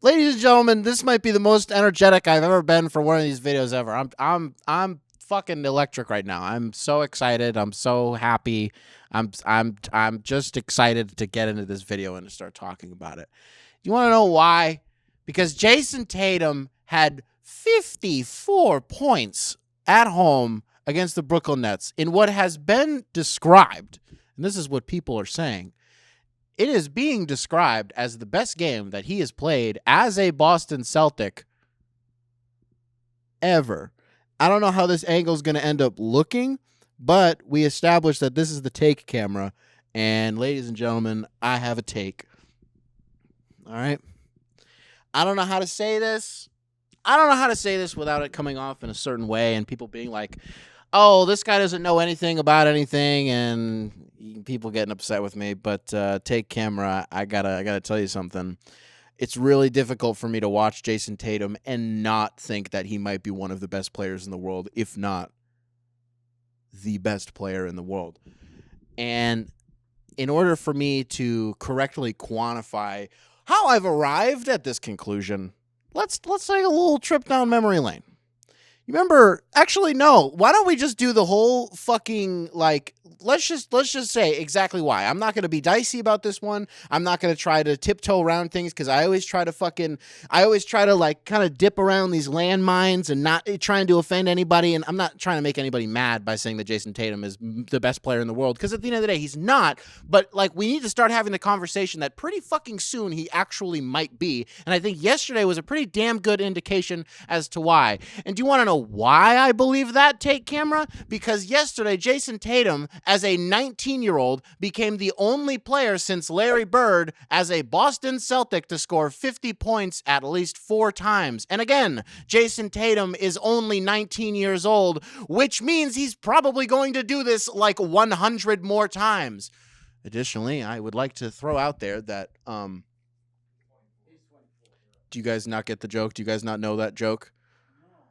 Ladies and gentlemen, this might be the most energetic I've ever been for one of these videos ever. I'm fucking electric right now. I'm so excited. I'm so happy. I'm just excited to get into this video and to start talking about it. You want to know why? Because Jayson Tatum had 54 points at home against the Brooklyn Nets in what has been described, and this is what people are saying, it is being described as the best game that he has played as a Boston Celtic ever. I don't know how this angle is going to end up looking, but we established that this is the take camera. And ladies and gentlemen, I have a take. All right. I don't know how to say this. I don't know how to say this without it coming off in a certain way and people being like, oh, this guy doesn't know anything about anything, and people getting upset with me. But take camera, I gotta tell you something. It's really difficult for me to watch Jayson Tatum and not think that he might be one of the best players in the world, if not the best player in the world. And in order for me to correctly quantify how I've arrived at this conclusion, let's take a little trip down memory lane. You remember? Actually, no. Why don't we just do the whole fucking Let's just say exactly why. I'm not going to be dicey about this one. I'm not going to try to tiptoe around things because I always try to kind of dip around these landmines and not trying to offend anybody. And I'm not trying to make anybody mad by saying that Jayson Tatum is the best player in the world, because at the end of the day, he's not. But we need to start having the conversation that pretty fucking soon he actually might be. And I think yesterday was a pretty damn good indication as to why. And do you want to know why I believe that, take camera? Because yesterday, Jayson Tatum, as a 19-year-old, became the only player since Larry Bird as a Boston Celtic to score 50 points at least 4 times. And again, Jayson Tatum is only 19 years old, which means he's probably going to do this 100 more times. Additionally, I would like to throw out there that, do you guys not get the joke? Do you guys not know that joke?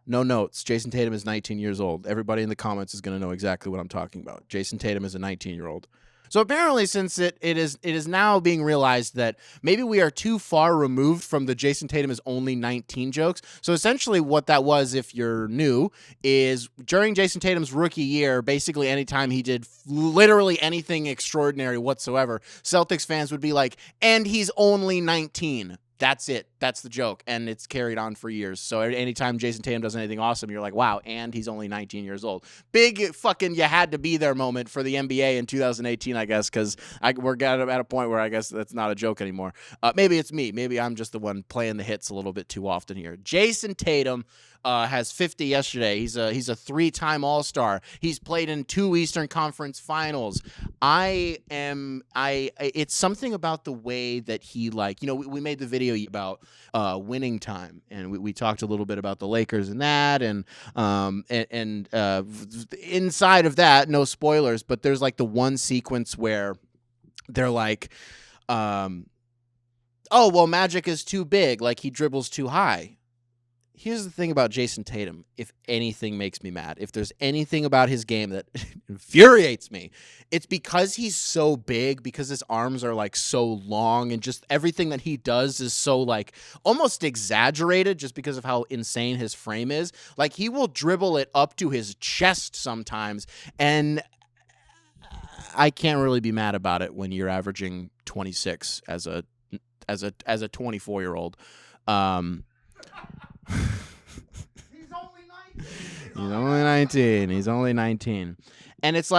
No notes. Jayson Tatum is 19 years old. Everybody in the comments is going to know exactly what I'm talking about. Jayson Tatum is a 19-year-old. So apparently, since it is now being realized that maybe we are too far removed from the Jayson Tatum is only 19 jokes. So essentially what that was, if you're new, is during Jayson Tatum's rookie year, basically anytime he did literally anything extraordinary whatsoever, Celtics fans would be like, and he's only 19. That's it. That's the joke. And it's carried on for years. So anytime Jayson Tatum does anything awesome, you're like, wow, and he's only 19 years old. Big fucking you had to be there moment for the NBA in 2018, I guess, because we're at a point where I guess that's not a joke anymore. Maybe it's me. Maybe I'm just the one playing the hits a little bit too often here. Jayson Tatum has 50 yesterday. He's a 3-time All-Star. He's played in 2 Eastern Conference Finals. It's something about the way that he we made the video about winning time, and we talked a little bit about the Lakers and that, and inside of that, no spoilers, but there's the one sequence where they're like, oh, well, Magic is too big, he dribbles too high. Here's the thing about Jayson Tatum. If anything makes me mad, if there's anything about his game that infuriates me, it's because he's so big, because his arms are so long, and just everything that he does is so almost exaggerated just because of how insane his frame is. He will dribble it up to his chest sometimes, and I can't really be mad about it when you're averaging 26 as a 24-year-old. He's only 19. And it's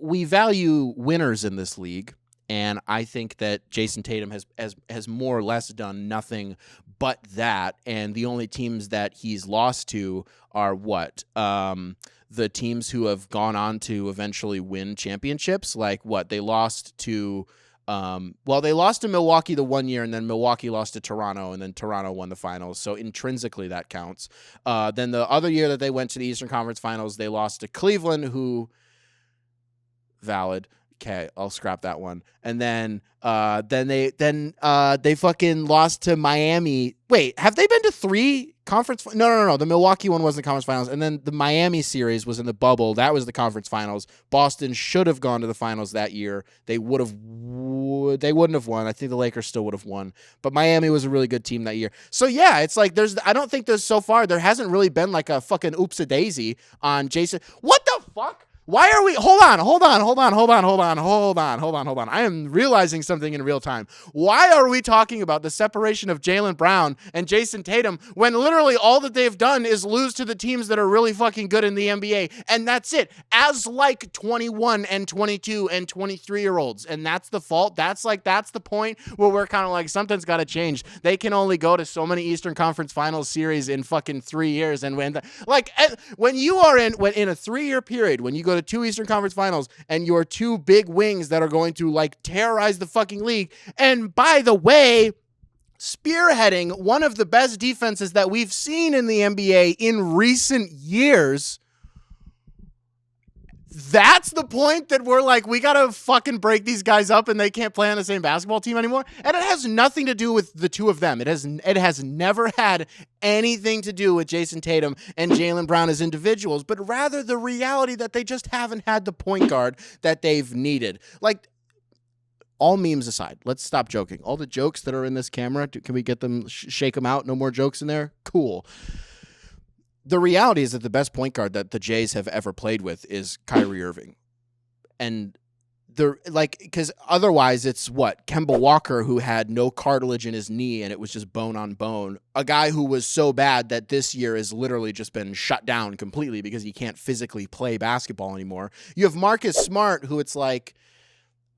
we value winners in this league, and I think that Jayson Tatum has more or less done nothing but that. And the only teams that he's lost to are the teams who have gone on to eventually win championships. They lost to they lost to Milwaukee the one year, and then Milwaukee lost to Toronto, and then Toronto won the finals. So intrinsically that counts. Then the other year that they went to the Eastern Conference Finals, they lost to Cleveland, who, valid. okay, I'll scrap that one. And then they fucking lost to Miami. Wait, have they been to 3 conference? No. The Milwaukee one was in the conference finals, and then the Miami series was in the bubble. That was the conference finals. Boston should have gone to the finals that year. They wouldn't have won. I think the Lakers still would have won, but Miami was a really good team that year. So yeah, it's like I don't think there's so far there hasn't really been like a fucking oops-a-daisy on Jayson. What the fuck? Why are we? Hold on. I am realizing something in real time. Why are we talking about the separation of Jaylen Brown and Jayson Tatum when literally all that they've done is lose to the teams that are really fucking good in the NBA? And that's it. As like 21 and 22 and 23-year-olds. And that's the fault. That's the point where we're kind of like, something's got to change. They can only go to so many Eastern Conference Finals series in fucking 3 years. And when you are in a 3-year period, when you go to 2 Eastern Conference Finals and your 2 big wings that are going to like terrorize the fucking league. And by the way, spearheading one of the best defenses that we've seen in the NBA in recent years. That's the point that we're like, we got to fucking break these guys up and they can't play on the same basketball team anymore. And it has nothing to do with the 2 of them. It has never had anything to do with Jayson Tatum and Jaylen Brown as individuals, but rather the reality that they just haven't had the point guard that they've needed. Like, all memes aside, let's stop joking. All the jokes that are in this camera, can we get them, shake them out? No more jokes in there? Cool. The reality is that the best point guard that the Jays have ever played with is Kyrie Irving. And because otherwise it's Kemba Walker, who had no cartilage in his knee and it was just bone on bone. A guy who was so bad that this year has literally just been shut down completely because he can't physically play basketball anymore. You have Marcus Smart, who it's like,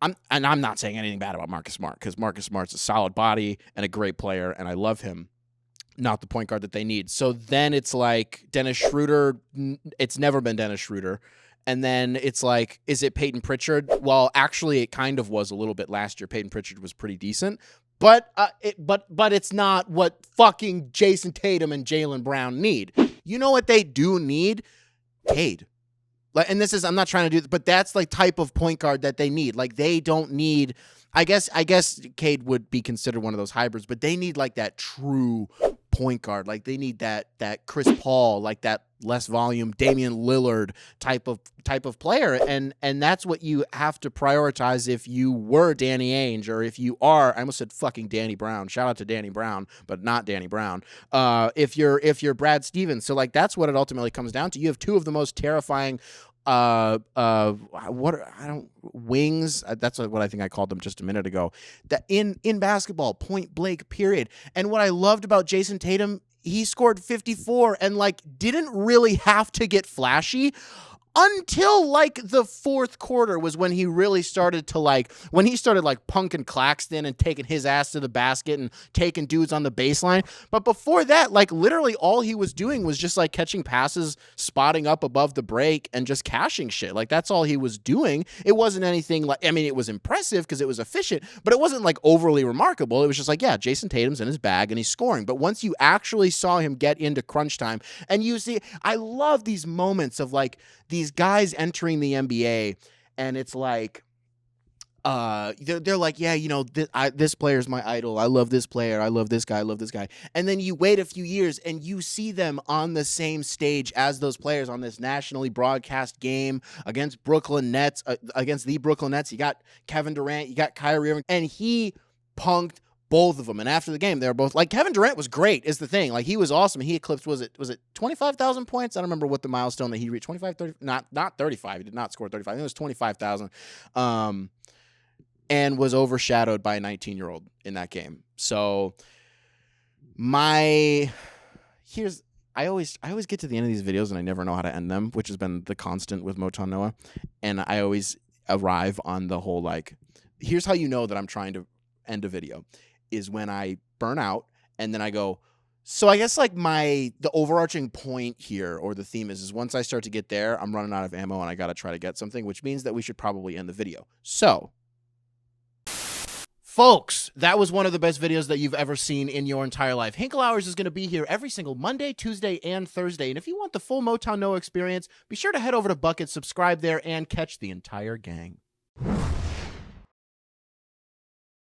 I'm not saying anything bad about Marcus Smart because Marcus Smart's a solid body and a great player, and I love him. Not the point guard that they need. So then it's like Dennis Schroeder. It's never been Dennis Schroeder. And then it's like, is it Peyton Pritchard? Well, actually, it kind of was a little bit last year. Peyton Pritchard was pretty decent. But it's not what fucking Jayson Tatum and Jaylen Brown need. You know what they do need? Cade. And this is, I'm not trying to do this, but that's like type of point guard that they need. Like, they don't need, I guess Cade would be considered one of those hybrids, but they need like that true point guard. Like, they need that Chris Paul, like that less volume Damian Lillard type of player, and that's what you have to prioritize if you were Danny Ainge, or if you are, I almost said fucking Danny Brown. Shout out to Danny Brown, but not Danny Brown. If you're Brad Stevens. So like, that's what it ultimately comes down to. You have 2 of the most terrifying wings. That's what I think I called them just a minute ago. That in basketball, point blank, period. And what I loved about Jayson Tatum, he scored 54 and like didn't really have to get flashy until like the 4th quarter was when he really started to punking Claxton and taking his ass to the basket and taking dudes on the baseline. But before that, like literally all he was doing was just like catching passes, spotting up above the break, and just cashing shit. Like, that's all he was doing. It wasn't anything like, I mean, it was impressive because it was efficient, but it wasn't like overly remarkable. It was just like, yeah, Jayson Tatum's in his bag and he's scoring. But once you actually saw him get into crunch time, and you see, I love these moments of like these guys entering the NBA, and it's like, they're like, yeah, you know, this player's my idol. I love this player. I love this guy. I love this guy. And then you wait a few years and you see them on the same stage as those players on this nationally broadcast game against Brooklyn Nets, against the Brooklyn Nets. You got Kevin Durant, you got Kyrie Irving, and he punked both of them. And after the game, they were both like, Kevin Durant was great, is the thing. Like, he was awesome. He eclipsed, was it 25,000 points? I don't remember what the milestone that he reached. 25, 30, not 35. He did not score 35. I think it was 25,000. And was overshadowed by a 19-year-old in that game. So I always get to the end of these videos and I never know how to end them, which has been the constant with Moton Noah. And I always arrive on the whole, like, here's how you know that I'm trying to end a video, is when I burn out and then I go, so I guess like the overarching point here, or the theme is once I start to get there, I'm running out of ammo and I got to try to get something, which means that we should probably end the video. So, folks, that was one of the best videos that you've ever seen in your entire life. Hinkle Hours is going to be here every single Monday, Tuesday, and Thursday. And if you want the full Motown Noah experience, be sure to head over to Bucket, subscribe there, and catch the entire gang.